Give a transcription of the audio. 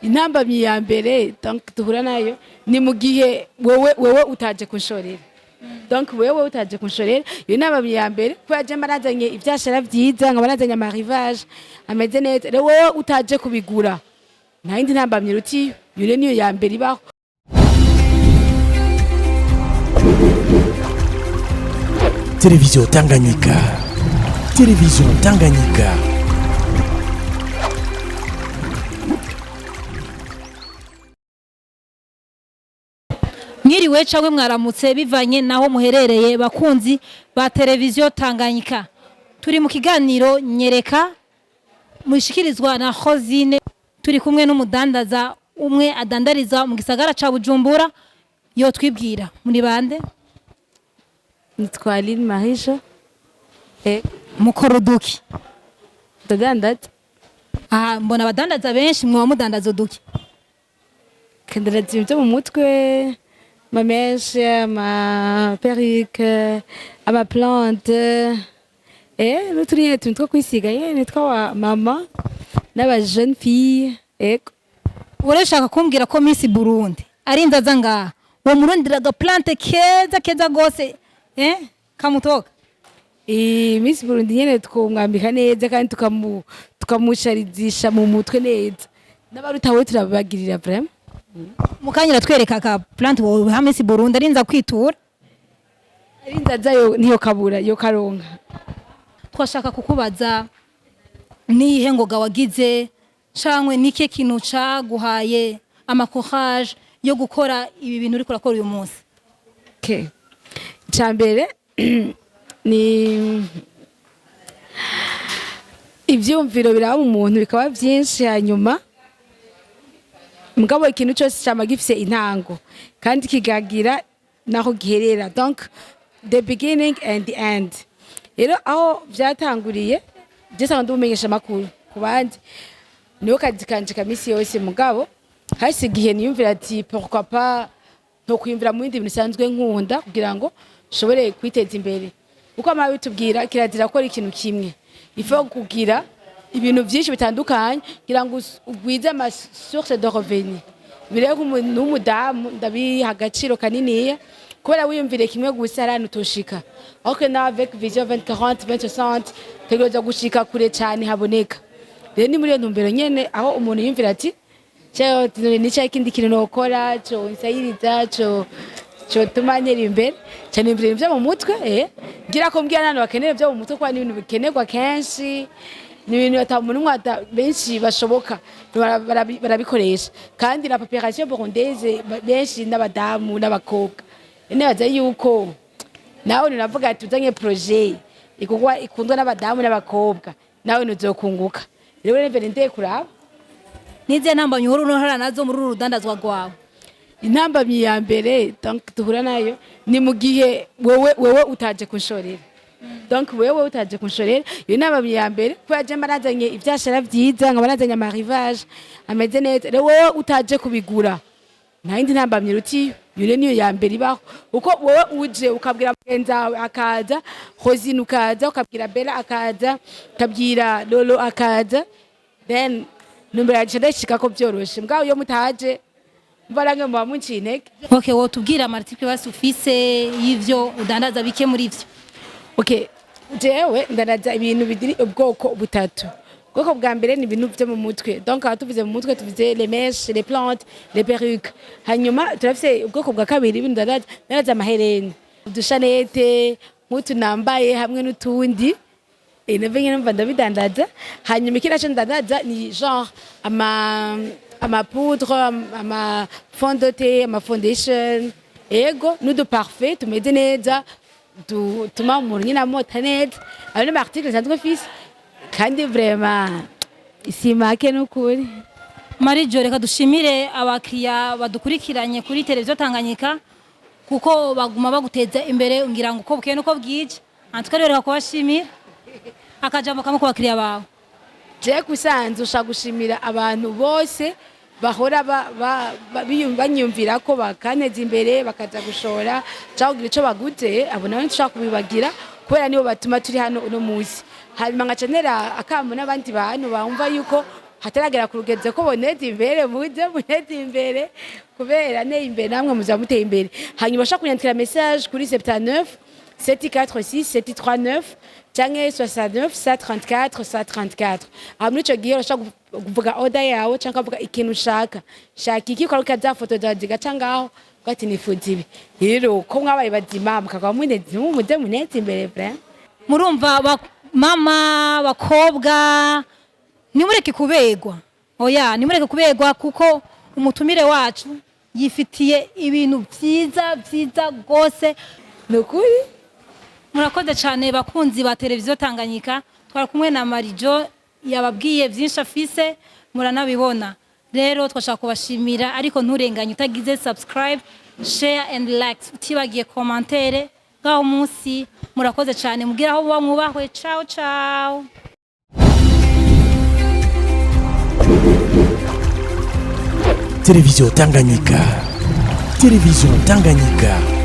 intambamyi ya mbere donc duhura nayo ni mu gihe wewe utaje kunshorera. Donc wewe utaje kunshorera iyo intambamyi ya mbere kuko je marazanye ivyashara vyiza ngabarazanye amarivage ameze neza rero wewe utaje kubigura nta yindi ntambamyi ruti yure niyo ya mbere ibaho. Télévision Tanganyika. Télévision Tanganyika. Mwiriwe cawe mwaramutse bivanye naho muherereye bakunzi ba Televiziyo Tanganyika. Turi mu kiganiro nyereka mushikirizwa na Hozine, turi kumwe n'umudandaza umwe adandariza mu gisagara ca Bujumbura. Yo twibwira muri bande? Nitwa MARIJO Mukoroduki. Ndadandaza. Mbona abadandaza benshi mwa mudandaza duki. Kandaradza ibyo mu mutwe, ma mèche, ma perruque, ama plante. N'uturiye tuntu two kwisiga nitwa wa mama n'aba jeune fille. Urashaka kumbwira ko Miss Burundi ari ndaza ngaha wo murondiraga plante keza gose kamutoka. Miss Burundi nyene twumwambika neza kandi tukamusharizisha mu mutwe neza n'abarutawe turabagirira vraiment. Mukanyira twereka ka plante wo ha Miss Burundi arinza kwitura ari ndaza yo niyo kabura yo karonka. Twashaka kukubaza nihe ngoga wagize cankwe nike kintu caguhaye amacourage yo gukora ibi bintu uri kurakora uyu munsi? Cambere ni ivyumviro biraba umuntu bikaba vyinshi hanyuma mugabo ikintu cyose cyama gifise intango kandi kigagira naho giherera, donc the beginning and the end. Rero aho vyatanguriye jesanga ndumenyesha makuru kubandi niyo kazi kanje kamisi yose mugabo hasi gihe niyumvira ati pourquoi pas no kwimvira mu bindi bintu sanzwe nkunda kugira ngo shobore kwiteza imbere. Uko amabi tubwira kirazira ko ari ikintu kimwe ifo kugira ibintu byinshi bitandukanye kugira ngo ugwize ama source de revenu. Birego umuntu w'umudamu ndabiha agaciro kanini kubera wiyumvire kimwe gusa arana utoshika. Ok na avec vision 2040 2060 tegereza gushika kure cyane haboneka. Rero ni muri iyo ntumbero nyene aho umuntu yumvira ati cyo nicaye ikindi kintu nokora cyo nsayiriza cyo tumanyera imbere cyane imbere byo mu mutwe ngira ko mbwira nano bakeneye byo mu mutwe kwa n'ibintu bikenerwa kenshi ni ibintu atamuntu mwata benshi bashoboka barabikoresha kandi la population burundaise benshi n'abadamu n'abakobwa nebaza yuko nawe ninavuga ati uzanye projet ikundwa n'abadamu n'abakobwa nawe nuzokunguka. Rero revere ndeye kuraba nize ntambamyi uhora unohara nazo muri urudandazwa rwawe. Intambamyi ya mbere donc duhura nayo ni mu gihe wewe utaje kunshorera. Donc wewe utaje kunshorera iyo intambamyi ya mbere kuko je marazanye ivyashara vyiza ngabarazanye amarivage ameze neza rero wewe utaje kubigura nta yindi ntambamyi ruti yure niyo ya mbere ibaho. Uko wewe uje ukabwira mugenza akaza Hozine ukaza ukabwira Bella akaza ukabwira Lolo akaza then numbera yaje ndashika ko byoroshe mbwa iyo mutaje mbarange mu bamuncinteke. Okay, wo tubwira amarticle basi ufise y'ivyo udandaza bike muri ivyo. Okay, jewe ndandaza ibintu bidiri ubwoko butatu. Ubwoko bwa mbere ni ibintu byo mu mutwe, donc tuvuze mu mutwe tuvuze les mèches, les plantes, les perruques. Hanyuma turafise ubwoko bwa kabiri ibintu ndandaza amahereni, udushanete nk'utu nambaye hamwe n'utundi navenge numva ndabidandaza. Hanyuma ikiracho ndandaza ni genre ama poudre, ama fond de teint, ama foundation, n'udu parfait tumeze neza tuma umuntu nyine amota neza. Ayo ni article nsanzwe fise kandi vraiment isimake n'ukuri. Marijo, reka dushimire abakiriya badukurikiranye kuri Televiziyo Tanganyika kuko baguma baguteza imbere ngira ngo uko bukeye nuko bwije. Antwereka kubashimira akajambo kamwe ku bakiriya bawe. Je kusanze ushaka gushimira abantu bose bahora banyumvira ko bakaneza imbere bakaza gushora cyangwa kugira ico baguze abo nawe nshaka kubibagira kubera nibo batuma turi hano uno munsi. Hanyuma ngacenera akamu n'abandi bantu bumva yuko hataragera ku rugendo ko boneza imbere muze muneza imbere kubera ne imbere namwe muza muteye imbere hanyuma ushaka kunyandikira message kuri 79 746 739 canke 69 134 134 muri ico gihe urashaka kuvuga order yawe canke kuvuga ikintu ushaka shaka iki ko za foto zigaca ngaho ugati nifuza ibi rero ko mwabaye bazima mukagwa muneze muze muneza imbere vraiment murumva mama bakobwa nimureke kubegwa oya nimureke kubegwa kuko umutumire wacu yifitiye ibintu vyiza gose nukuri murakoze cyane bakunzi ba televiziyo Tanganyika twari kumwe na Marijo yababwiye byinshi afise muranabibona rero twashaka kubashimira ariko nturenganye utagize subscribe share and like utibagiye commentaire ngaho munsi murakoze cyane mugira aho mwubahwe ciao ciao Télévision Tanganyika.